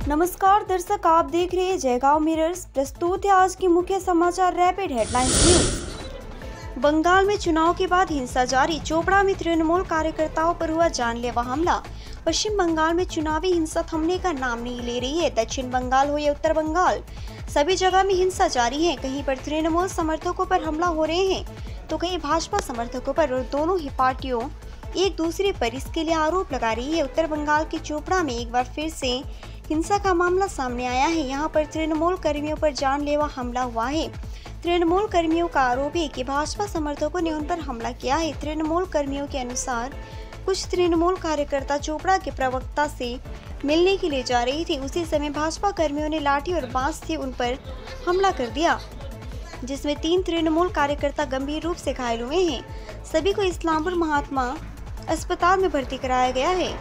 नमस्कार दर्शक, आप देख रहे हैं जयगांव मिरर्स। प्रस्तुत है आज की मुख्य समाचार रैपिड हेडलाइंस न्यूज। बंगाल में चुनाव के बाद हिंसा जारी, चोपड़ा में तृणमूल कार्यकर्ताओं पर हुआ जानलेवा हमला। पश्चिम बंगाल में चुनावी हिंसा थमने का नाम नहीं ले रही है। दक्षिण बंगाल हो या उत्तर बंगाल, सभी जगह में हिंसा जारी है। कहीं पर तृणमूल समर्थकों पर हमला हो रहे हैं तो कहीं भाजपा समर्थकों पर, और दोनों ही पार्टियों एक दूसरे पर इसके लिए आरोप लगा रही है। उत्तर बंगाल के चोपड़ा में एक बार फिर से हिंसा का मामला सामने आया है। यहां पर तृणमूल कर्मियों पर जानलेवा हमला हुआ है। तृणमूल कर्मियों का आरोप है कि भाजपा समर्थकों ने उन पर हमला किया है। तृणमूल कर्मियों के अनुसार कुछ तृणमूल कार्यकर्ता चोपड़ा के प्रवक्ता से मिलने के लिए जा रही थी। उसी समय भाजपा कर्मियों ने लाठी और बांस से उन पर हमला कर दिया, जिसमें 3 तृणमूल कार्यकर्ता गंभीर रूप से घायल हुए हैं। सभी को इस्लामपुर महात्मा अस्पताल में भर्ती कराया गया है।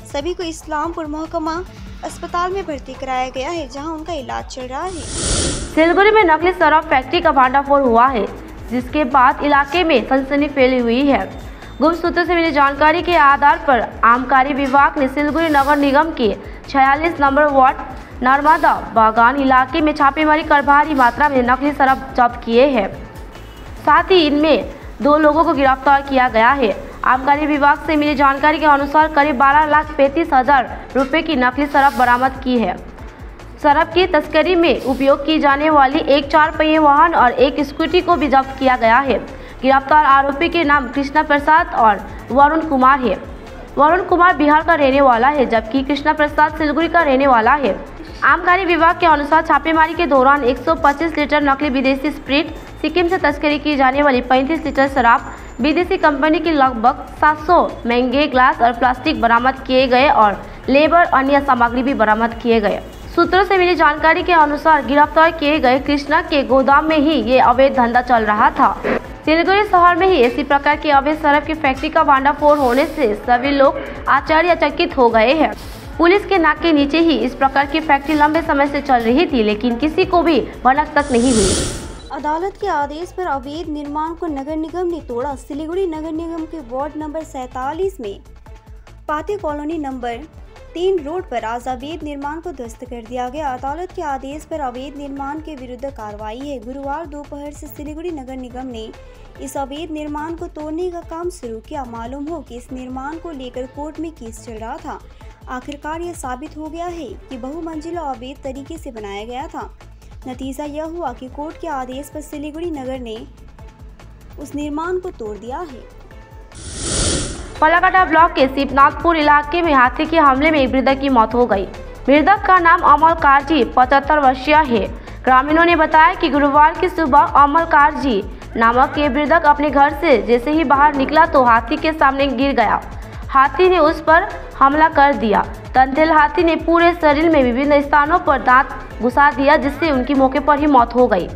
सभी को इस्लामपुर महकमा अस्पताल में भर्ती कराया गया है, जहां उनका इलाज चल रहा है। सिलगुड़ी में नकली शराब फैक्ट्री का भंडाफोड़ हुआ है, जिसके बाद इलाके में सनसनी फैली हुई है। गुप्त सूत्रों से मिली जानकारी के आधार पर आबकारी विभाग ने सिलगुड़ी नगर निगम के 46 नंबर वार्ड नर्मदा बागान इलाके में छापेमारी कर भारी मात्रा में नकली शराब जब्त किए हैं। साथ ही इनमें 2 लोगों को गिरफ्तार किया गया है। आबकारी विभाग से मिली जानकारी के अनुसार करीब 12,35,000 रुपये की नकली शराब बरामद की है। शराब की तस्करी में उपयोग की जाने वाली एक 4 पहिए वाहन और एक स्कूटी को भी जब्त किया गया है। गिरफ्तार आरोपी के नाम कृष्णा प्रसाद और वरुण कुमार है। वरुण कुमार बिहार का रहने वाला है, जबकि कृष्णा प्रसाद सिलगुड़ी का रहने वाला है। आबकारी विभाग के अनुसार छापेमारी के दौरान 125 लीटर नकली विदेशी स्प्रिट, सिक्किम से तस्करी की जाने वाली 35 लीटर शराब, विदेशी कंपनी की लगभग 700 महंगे ग्लास और प्लास्टिक बरामद किए गए और लेबर अन्य सामग्री भी बरामद किए गए। सूत्रों से मिली जानकारी के अनुसार गिरफ्तार किए गए कृष्णा के गोदाम में ही ये अवैध धंधा चल रहा था। सिलगुड़ी शहर में ही इसी प्रकार की अवैध शराब की फैक्ट्री का भंडाफोड़ होने से सभी लोग आश्चर्यचकित हो गए हैं। पुलिस के नाक के नीचे ही इस प्रकार की फैक्ट्री लंबे समय से चल रही थी, लेकिन किसी को भी भनक तक नहीं हुई। अदालत के आदेश पर अवैध निर्माण को नगर निगम ने तोड़ा। सिलीगुड़ी नगर निगम के वार्ड नंबर 47 में पाती कॉलोनी नंबर 3 रोड पर आज अवैध निर्माण को ध्वस्त कर दिया गया। अदालत के आदेश पर अवैध निर्माण के विरुद्ध कार्रवाई है। गुरुवार दोपहर से सिलीगुड़ी नगर निगम ने इस अवैध निर्माण को तोड़ने का काम शुरू किया। मालूम हो कि इस निर्माण को लेकर कोर्ट में केस चल रहा था। आखिरकार यह साबित हो गया है कि बहुमंजिला अवैध तरीके से बनाया गया था। नतीजा यह हुआ कि कोर्ट के आदेश पर सिलीगुड़ी नगर ने उस निर्माण को तोड़ दिया है। पलाकाटा ब्लॉक के शिवनाथपुर इलाके में हाथी के हमले में एक वृद्ध की मौत हो गई। मृतक का नाम अमल कारजी 75 वर्षीय है। ग्रामीणों ने बताया कि गुरुवार की सुबह अमल कारजी नामक ये वृद्ध अपने घर से जैसे ही बाहर निकला तो हाथी के सामने गिर गया। हाथी ने उस पर हमला कर दिया। दंतेल हाथी ने पूरे शरीर में विभिन्न स्थानों पर दांत घुसा दिया, जिससे उनकी मौके पर ही मौत हो गई।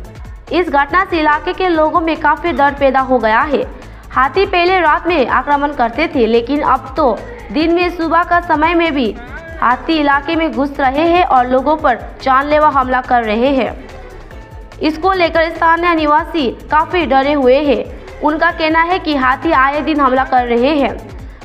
इस घटना से इलाके के लोगों में काफी डर पैदा हो गया है। हाथी पहले रात में आक्रमण करते थे, लेकिन अब तो दिन में सुबह का समय में भी हाथी इलाके में घुस रहे हैं और लोगों पर जानलेवा हमला कर रहे हैं। इसको लेकर स्थानीय निवासी काफी डरे हुए हैं। उनका कहना है कि हाथी आए दिन हमला कर रहे हैं,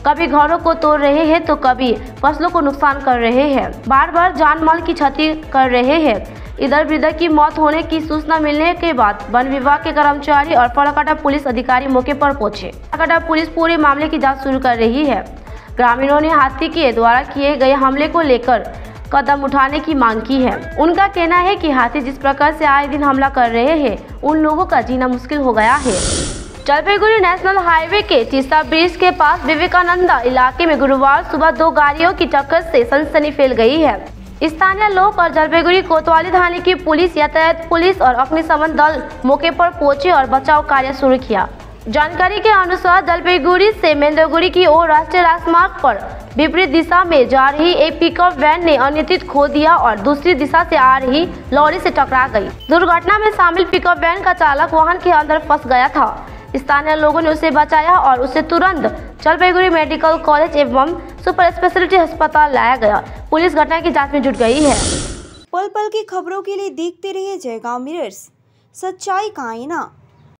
कभी घरों को तोड़ रहे हैं तो कभी फसलों को नुकसान कर रहे हैं, बार बार जान माल की क्षति कर रहे हैं। इधर वृद्ध की मौत होने की सूचना मिलने के बाद वन विभाग के कर्मचारी और पलाकाटा पुलिस अधिकारी मौके पर पहुंचे। पलाकाटा पुलिस पूरे मामले की जांच शुरू कर रही है। ग्रामीणों ने हाथी के द्वारा किए गए हमले को लेकर कदम उठाने की मांग की है। उनका कहना है कि हाथी जिस प्रकार से आए दिन हमला कर रहे हैं, उन लोगों का जीना मुश्किल हो गया है। जलपाईगुड़ी नेशनल हाईवे के तीस्ता ब्रिज के पास विवेकानंदा इलाके में गुरुवार सुबह 2 गाड़ियों की टक्कर से सनसनी फैल गई है। स्थानीय लोग और जलपाईगुड़ी कोतवाली थाने की पुलिस, यातायात पुलिस और अग्निशमन दल मौके पर पहुंचे और बचाव कार्य शुरू किया। जानकारी के अनुसार जलपाईगुड़ी से मेंदरगुड़ी की ओर राष्ट्रीय राजमार्ग पर विपरीत दिशा में जा रही एक पिकअप वैन ने अनियंत्रित खो दिया और दूसरी दिशा से आ रही लॉरी से टकरा गई। दुर्घटना में शामिल पिकअप वैन का चालक वाहन के अंदर फंस गया था। स्थानीय लोगों ने उसे बचाया और उसे तुरंत जलपाईगुड़ी मेडिकल कॉलेज एवं सुपर स्पेशलिटी अस्पताल लाया गया। पुलिस घटना की जांच में जुट गई है। पल पल की खबरों के लिए देखते रहिए जयगांव मिरर्स, सच्चाई का आईना।